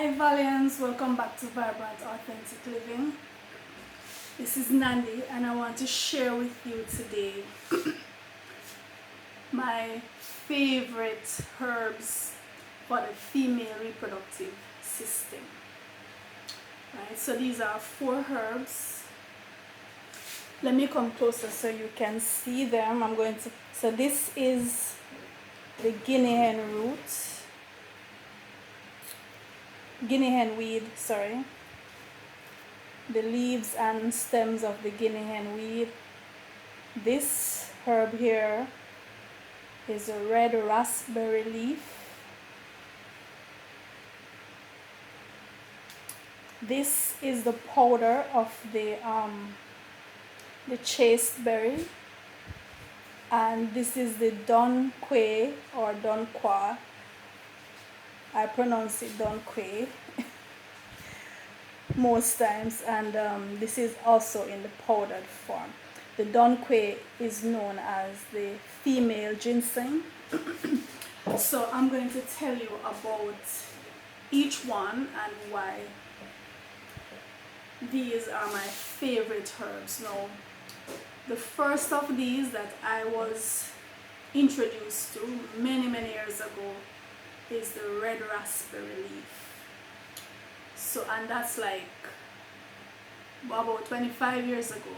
Hi Valiants, welcome back to Vibrant Authentic Living. This is Nandi and I want to share with you today my favorite herbs for the female reproductive system. Right, so these are 4 herbs. Let me come closer so you can see them. So this is the guinea hen weed, the leaves and stems of the guinea hen weed. This herb here is a red raspberry leaf. This is the powder of the chasteberry, and this is the Don Quay or Don Qua. I pronounce it Don Quay most times, and this is also in the powdered form. The Don Quay is known as the female ginseng. So I'm going to tell you about each one and why these are my favorite herbs. Now, the first of these that I was introduced to many years ago is the red raspberry leaf. So, and that's like about 25 years ago.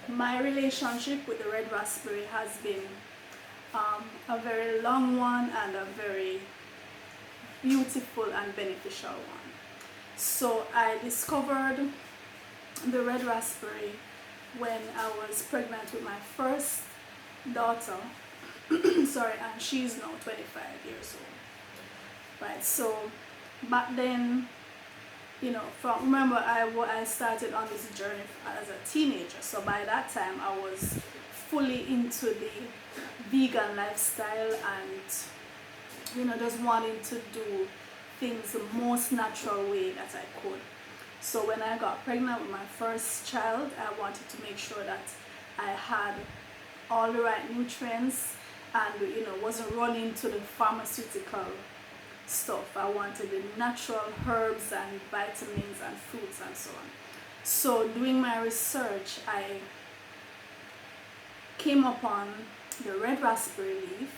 My relationship with the red raspberry has been a very long one and a very beautiful and beneficial one. So I discovered the red raspberry when I was pregnant with my first daughter. And she's now 25 years old. Right, so back then, remember I started on this journey as a teenager. So by that time I was fully into the vegan lifestyle and just wanting to do things the most natural way that I could. So when I got pregnant with my first child, I wanted to make sure that I had all the right nutrients and wasn't running to the pharmaceutical stuff. I wanted the natural herbs and vitamins and fruits and so on. So doing my research, I came upon the red raspberry leaf.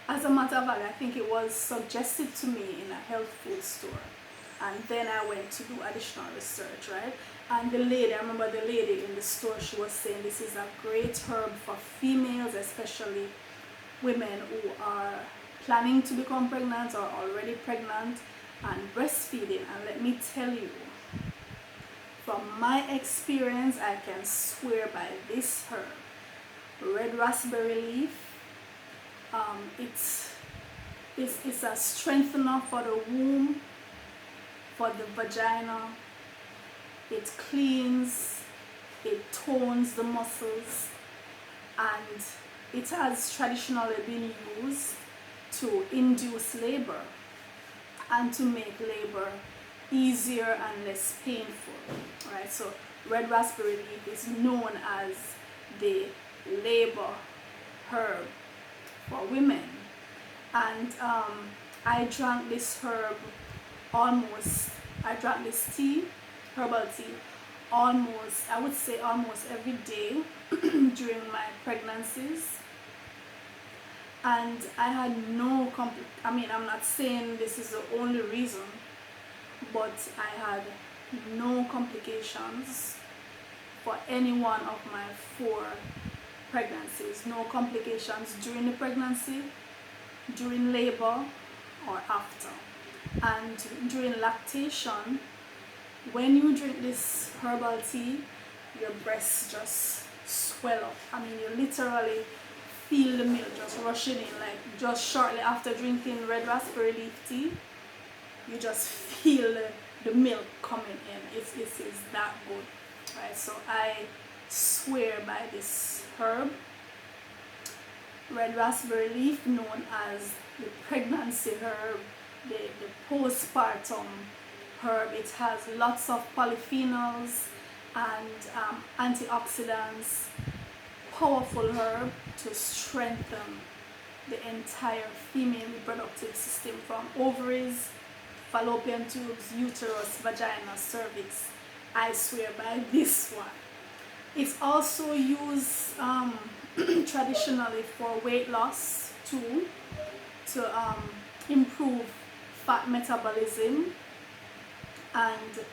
As a matter of fact, I think it was suggested to me in a health food store, and then I went to do additional research, right? And I remember the lady in the store, she was saying this is a great herb for females, especially women who are planning to become pregnant or already pregnant and breastfeeding. And let me tell you, from my experience, I can swear by this herb, red raspberry leaf. It's a strengthener for the womb, for the vagina. It cleans, it tones the muscles, and it has traditionally been used to induce labor and to make labor easier and less painful. Right? So red raspberry leaf is known as the labor herb for women, and I drank this herbal tea almost every day during my pregnancies, and I had I'm not saying this is the only reason, but I had no complications for any one of my 4 pregnancies. No complications during the pregnancy, during labor, or after. And during lactation, when you drink this herbal tea, your breasts just swell up. You literally feel the milk just rushing in. Like just shortly after drinking red raspberry leaf tea, you just feel the milk coming in. It is that good. Right? So I swear by this herb, red raspberry leaf, known as the pregnancy herb, the postpartum herb. It has lots of polyphenols and antioxidants. Powerful herb to strengthen the entire female reproductive system, from ovaries fallopian tubes, uterus, vagina, cervix. I swear by this one. It's also used traditionally for weight loss too, to improve fat metabolism, and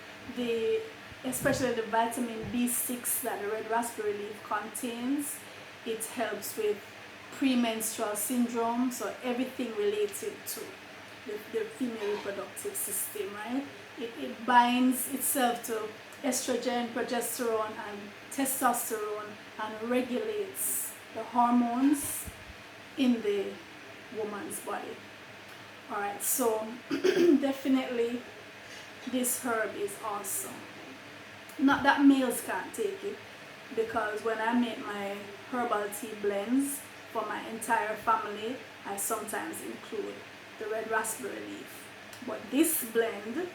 especially the vitamin B6 that the red raspberry leaf contains. It helps with premenstrual syndrome, so everything related to the female reproductive system, right? It binds itself to estrogen, progesterone, and testosterone, and regulates the hormones in the woman's body. All right, so definitely this herb is awesome. Not that males can't take it, because when I make my herbal tea blends for my entire family, I sometimes include the red raspberry leaf. But this blend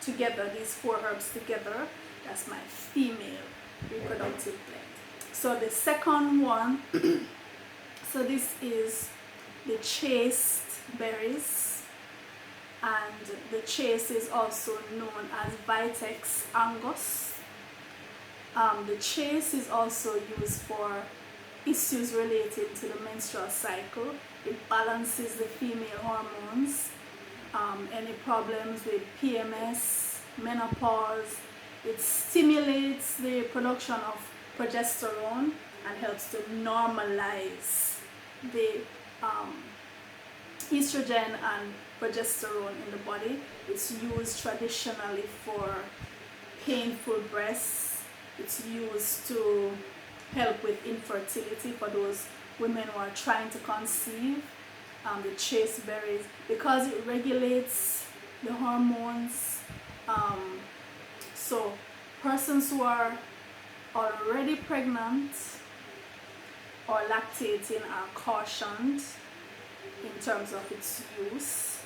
together, these 4 herbs together, that's my female reproductive blend. So the second one, so this is the chaste berries, and the chaste is also known as Vitex angus. The chaste is also used for issues related to the menstrual cycle. It balances the female hormones. Any problems with PMS, menopause. It stimulates the production of progesterone and helps to normalize the estrogen and progesterone in the body. It's used traditionally for painful breasts. It's used to help with infertility for those women who are trying to conceive. The chaste berries, because it regulates the hormones. So persons who are already pregnant or lactating are cautioned in terms of its use,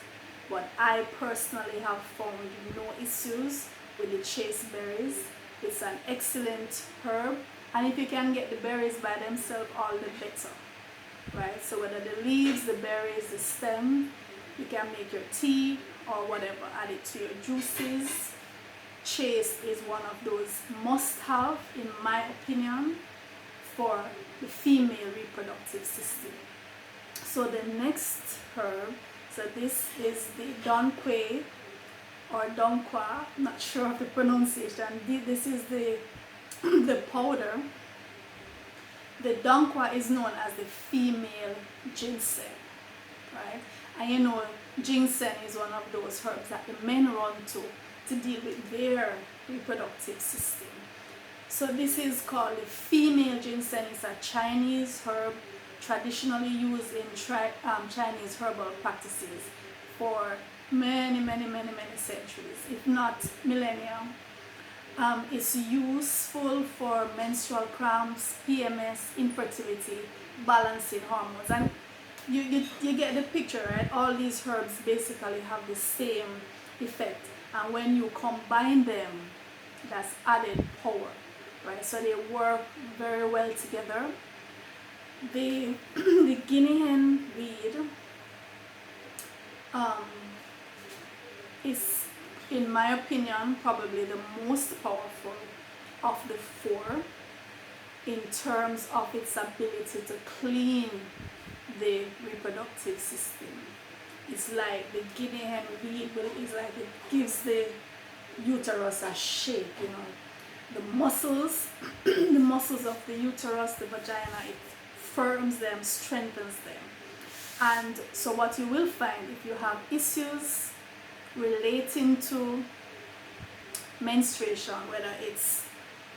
but I personally have found no issues with the chaste berries. It's an excellent herb, and if you can get the berries by themselves, all the better, right? So whether the leaves, the berries, the stem, you can make your tea or whatever, add it to your juices. Chaste is one of those must-have, in my opinion, for the female reproductive system. So the next herb, so this is the donquay or donqua, not sure of the pronunciation. This is the powder. The donqua is known as the female ginseng, right? And you know, ginseng is one of those herbs that the men run to deal with their reproductive system. So this is called the female ginseng. It's a Chinese herb traditionally used in Chinese herbal practices for many centuries, if not millennia. It's useful for menstrual cramps, PMS, infertility, balancing hormones. And you get the picture, right? All these herbs basically have the same effect. And when you combine them, that's added power, right? So they work very well together. The guinea hen weed is, in my opinion, probably the most powerful of the 4 in terms of its ability to clean the reproductive system. It's like the guinea hen weed, it's like it gives the uterus a shape, you know. The muscles, the muscles of the uterus, the vagina, it firms them, strengthens them. And so what you will find, if you have issues relating to menstruation, whether it's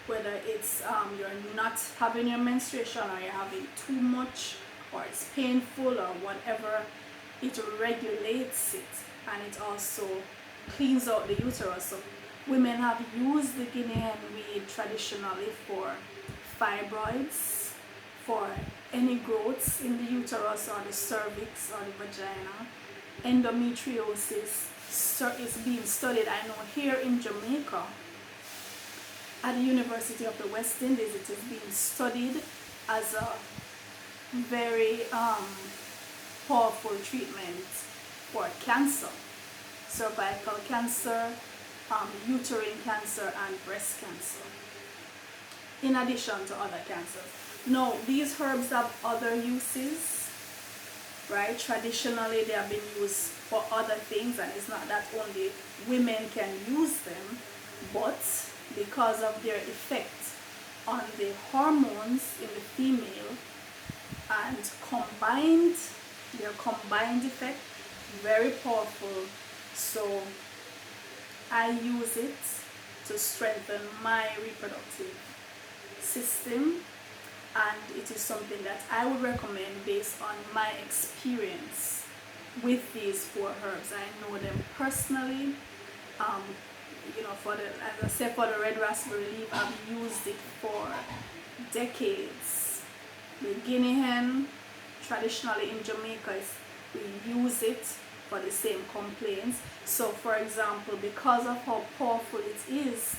you're not having your menstruation, or you're having too much, or it's painful, or whatever, it regulates it, and it also cleans out the uterus. So women have used the guinea hen weed traditionally for fibroids, for any growths in the uterus or the cervix or the vagina. Endometriosis is being studied, I know, here in Jamaica at the University of the West Indies. It is being studied as a very powerful treatment for cancer. cervical cancer, uterine cancer, and breast cancer, in addition to other cancers. Now, these herbs have other uses, right? Traditionally, they have been used for other things, and it's not that only women can use them, but because of their effect on the hormones in the female and their combined effect, very powerful. So I use it to strengthen my reproductive system, and it is something that I would recommend based on my experience with these 4 herbs. I know them personally. As I said, for the red raspberry leaf, I've used it for decades. The guinea hen, traditionally in Jamaica, we use it for the same complaints. So for example, because of how powerful it is,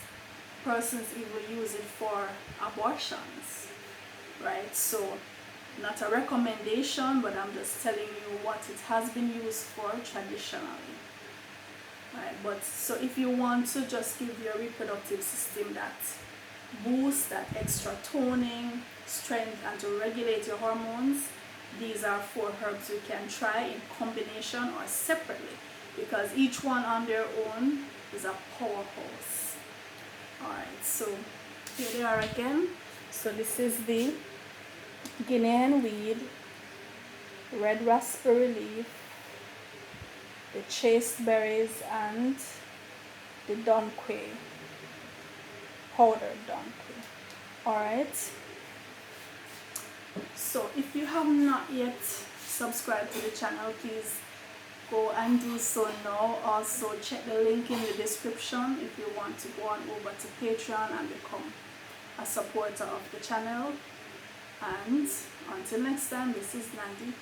persons even use it for abortions, right? So not a recommendation, but I'm just telling you what it has been used for traditionally, right? But so if you want to just give your reproductive system that boost, that extra toning, strength, and to regulate your hormones, these are 4 herbs you can try in combination or separately, because each one on their own is a powerhouse. Alright, so here they are again. So this is the guinea hen weed, red raspberry leaf, the chaste berries, and the donquay, powdered donquay. Alright, so if you have not yet subscribed to the channel, please go and do so now. Also check the link in the description if you want to go on over to Patreon and become a supporter of the channel. And until next time, this is Nandi.